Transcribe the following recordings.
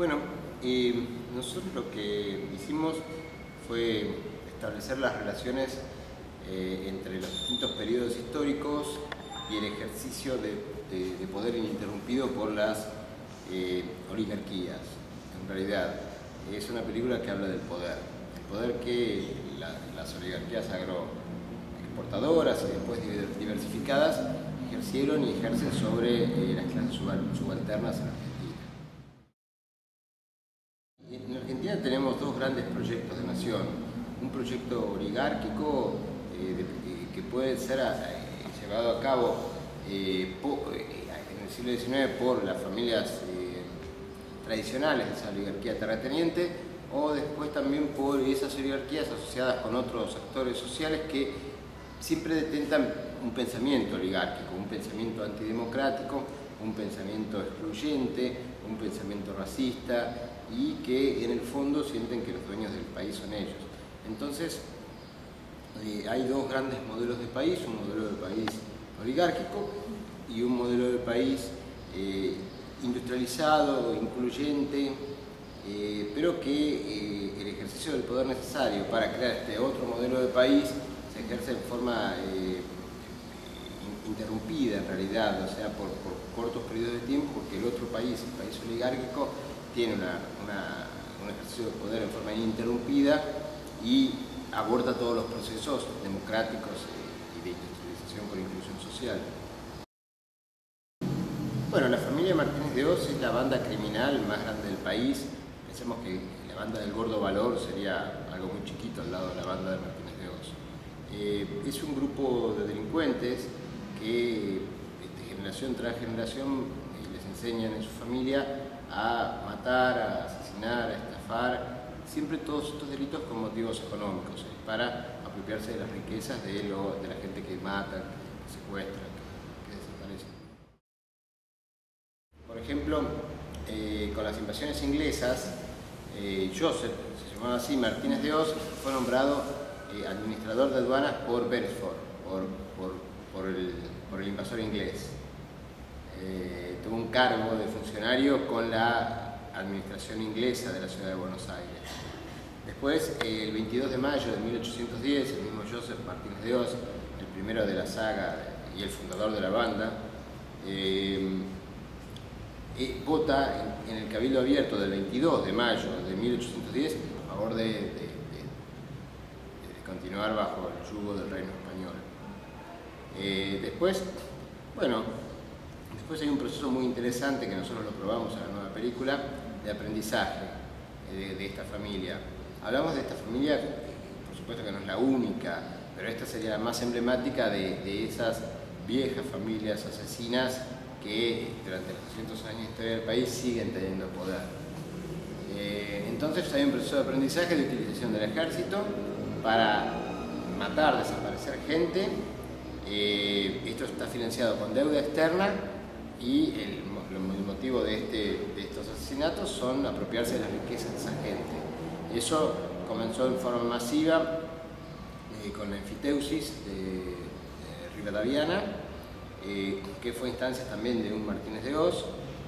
Bueno, nosotros lo que hicimos fue establecer las relaciones entre los distintos periodos históricos y el ejercicio de poder ininterrumpido por las oligarquías. En realidad, es una película que habla del poder. El poder que las oligarquías agroexportadoras y después diversificadas ejercieron y ejercen sobre las clases subalternas en Argentina. En Argentina tenemos dos grandes proyectos de nación. Un proyecto oligárquico que puede ser llevado a cabo en el siglo XIX por las familias tradicionales de esa oligarquía terrateniente, o después también por esas oligarquías asociadas con otros actores sociales que siempre detentan un pensamiento oligárquico, un pensamiento antidemocrático, un pensamiento excluyente, un pensamiento racista, y que en el fondo sienten que los dueños del país son ellos. Entonces, hay dos grandes modelos de país, un modelo de país oligárquico y un modelo de país industrializado, incluyente, pero que el ejercicio del poder necesario para crear este otro modelo de país se ejerce en forma interrumpida en realidad, o sea, por cortos periodos de tiempo, porque el otro país, el país oligárquico, tiene un ejercicio de poder en forma ininterrumpida y aborda todos los procesos democráticos y de industrialización por inclusión social. Bueno, la familia Martínez de Oz es la banda criminal más grande del país. Pensemos que la banda del Gordo Valor sería algo muy chiquito al lado de la banda de Martínez de Oz. Es un grupo de delincuentes que de generación tras generación les enseñan en su familia a matar, a asesinar, a estafar, siempre todos estos delitos con motivos económicos, para apropiarse de las riquezas de la gente que mata, que secuestra, que desaparece. Por ejemplo, con las invasiones inglesas, Joseph, se llamaba así, Martínez de Oz, fue nombrado administrador de aduanas por Beresford, por el invasor inglés. Tuvo un cargo de funcionario con la administración inglesa de la ciudad de Buenos Aires. Después, el 22 de mayo de 1810, el mismo Joseph Martínez de Oz, el primero de la saga y el fundador de la banda, vota en el Cabildo Abierto del 22 de mayo de 1810 a favor de continuar bajo el yugo del reino español. Después hay un proceso muy interesante que nosotros lo probamos en la nueva película, de aprendizaje de esta familia. Hablamos de esta familia, por supuesto que no es la única, pero esta sería la más emblemática de esas viejas familias asesinas que durante los 200 años de historia del país siguen teniendo poder. Entonces hay un proceso de aprendizaje de utilización del ejército para matar, desaparecer gente. Esto está financiado con deuda externa y el motivo de estos asesinatos son apropiarse de las riquezas de esa gente. Eso comenzó en forma masiva con la enfiteusis de Rivadaviana, que fue instancia también de un Martínez de Oz.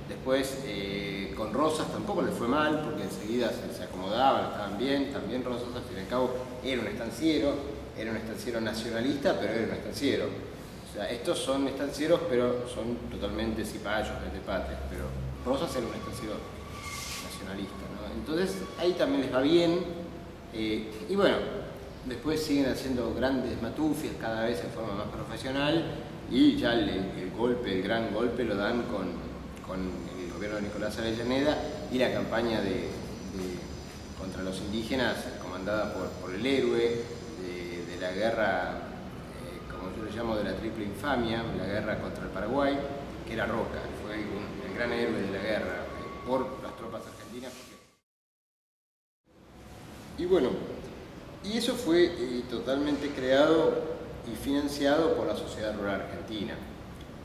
Después con Rosas tampoco le fue mal, porque enseguida se acomodaban, estaban bien. También Rosas al fin y al cabo era un estanciero nacionalista, pero era un estanciero. O sea, estos son estancieros, pero son totalmente cipayos de patria, pero Rosas era un estanciero nacionalista, ¿no? Entonces ahí también les va bien, y bueno, después siguen haciendo grandes matufias cada vez en forma más profesional, y ya el gran golpe lo dan con el gobierno de Nicolás Avellaneda y la campaña contra los indígenas comandada por el héroe de la guerra, como yo le llamo, de la triple infamia, la guerra contra el Paraguay, que era Roca. Fue el gran héroe de la guerra por las tropas argentinas. Y bueno, y eso fue totalmente creado y financiado por la Sociedad Rural Argentina,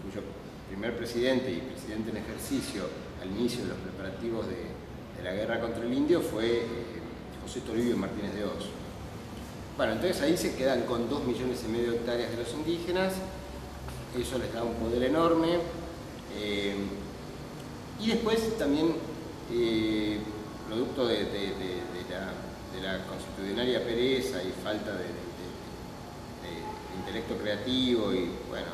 cuyo primer presidente y presidente en ejercicio al inicio de los preparativos de la guerra contra el indio fue José Toribio Martínez de Oz. Bueno, entonces ahí se quedan con 2,5 millones de hectáreas de los indígenas, eso les da un poder enorme, y después también producto de la constitucionaria pereza y falta de intelecto creativo, y bueno,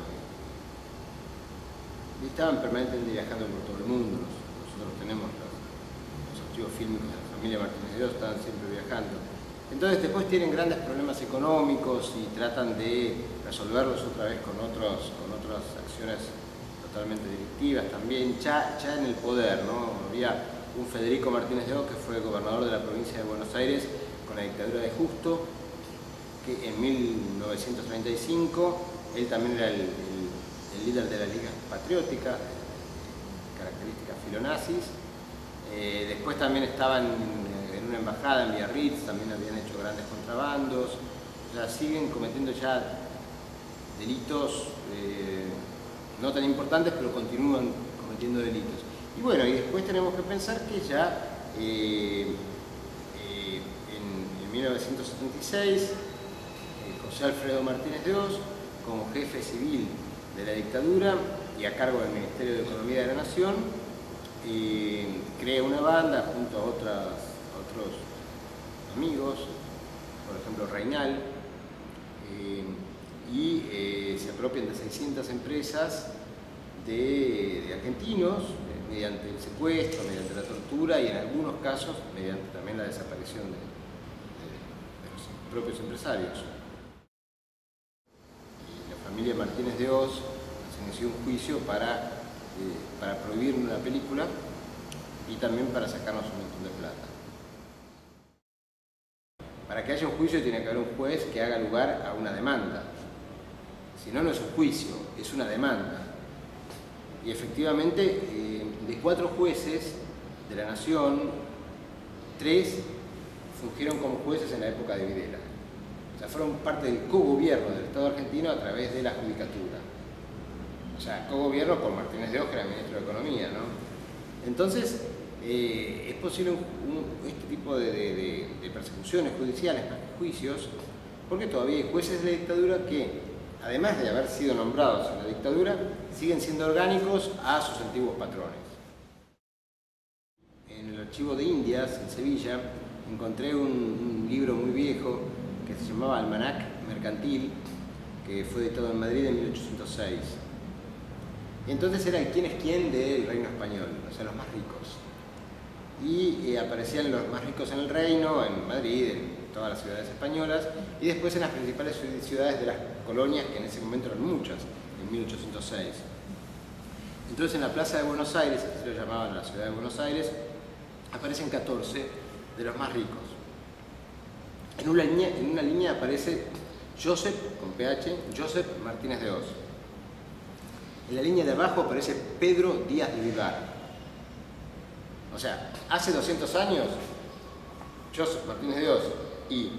estaban permanentemente viajando por todo el mundo. Nosotros tenemos los archivos fílmicos de la familia Martínez de Oz, estaban siempre viajando. Entonces después tienen grandes problemas económicos y tratan de resolverlos otra vez con otras acciones totalmente delictivas también, ya en el poder, ¿no? Había un Federico Martínez de Oz, que fue gobernador de la provincia de Buenos Aires con la dictadura de Justo, que en 1935, él también era el líder de la Liga Patriótica, características filonazis. Después también estaban en una embajada en Biarritz, también habían hecho grandes contrabandos, o sea, siguen cometiendo ya delitos no tan importantes, pero continúan cometiendo delitos. Y bueno, y después tenemos que pensar que ya en 1976, José Alfredo Martínez de Oz, como jefe civil de la dictadura y a cargo del Ministerio de Economía de la Nación, crea una banda junto a otros amigos, por ejemplo Reinal, y se apropian de 600 empresas de argentinos, mediante el secuestro, mediante la tortura y en algunos casos mediante también la desaparición de los propios empresarios. Y la familia Martínez de Oz se inició un juicio para prohibir la película y también para sacarnos un montón de plata. Para que haya un juicio tiene que haber un juez que haga lugar a una demanda. Si no, no es un juicio, es una demanda. Y efectivamente, de 4 jueces de la Nación, 3 fungieron como jueces en la época de Videla. O sea, fueron parte del cogobierno del Estado argentino a través de la judicatura. O sea, cogobierno por Martínez de Oz, que era ministro de Economía, ¿no? Entonces, es posible este tipo de persecuciones judiciales, juicios, porque todavía hay jueces de la dictadura que, además de haber sido nombrados en la dictadura, siguen siendo orgánicos a sus antiguos patrones. En el archivo de Indias, en Sevilla, encontré un libro muy viejo que se llamaba Almanac Mercantil, que fue editado en Madrid en 1806. Y entonces era el quién es quién del reino español, o sea, los más ricos. Y aparecían los más ricos en el reino, en Madrid, en todas las ciudades españolas, y después en las principales ciudades de las colonias, que en ese momento eran muchas, en 1806. Entonces en la Plaza de Buenos Aires, así lo llamaban a la ciudad de Buenos Aires, aparecen 14 de los más ricos. En una línea aparece Joseph, con PH, Joseph Martínez de Oz. En la línea de abajo aparece Pedro Díaz de Vivar. O sea, hace 200 años, Joseph Martínez de Oz y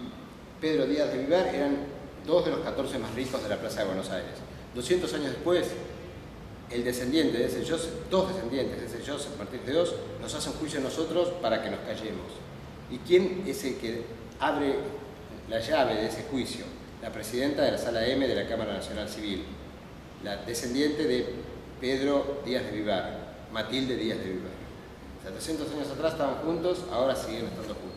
Pedro Díaz de Vivar eran 2 de los 14 más ricos de la Plaza de Buenos Aires. 200 años después, el descendiente de ese Joseph, 2 descendientes de ese Joseph Martínez de Oz, nos hacen juicio a nosotros para que nos callemos. ¿Y quién es el que abre la llave de ese juicio? La presidenta de la Sala M de la Cámara Nacional Civil, la descendiente de Pedro Díaz de Vivar, Matilde Díaz de Vivar. O sea, 200 años atrás estaban juntos, ahora siguen estando juntos.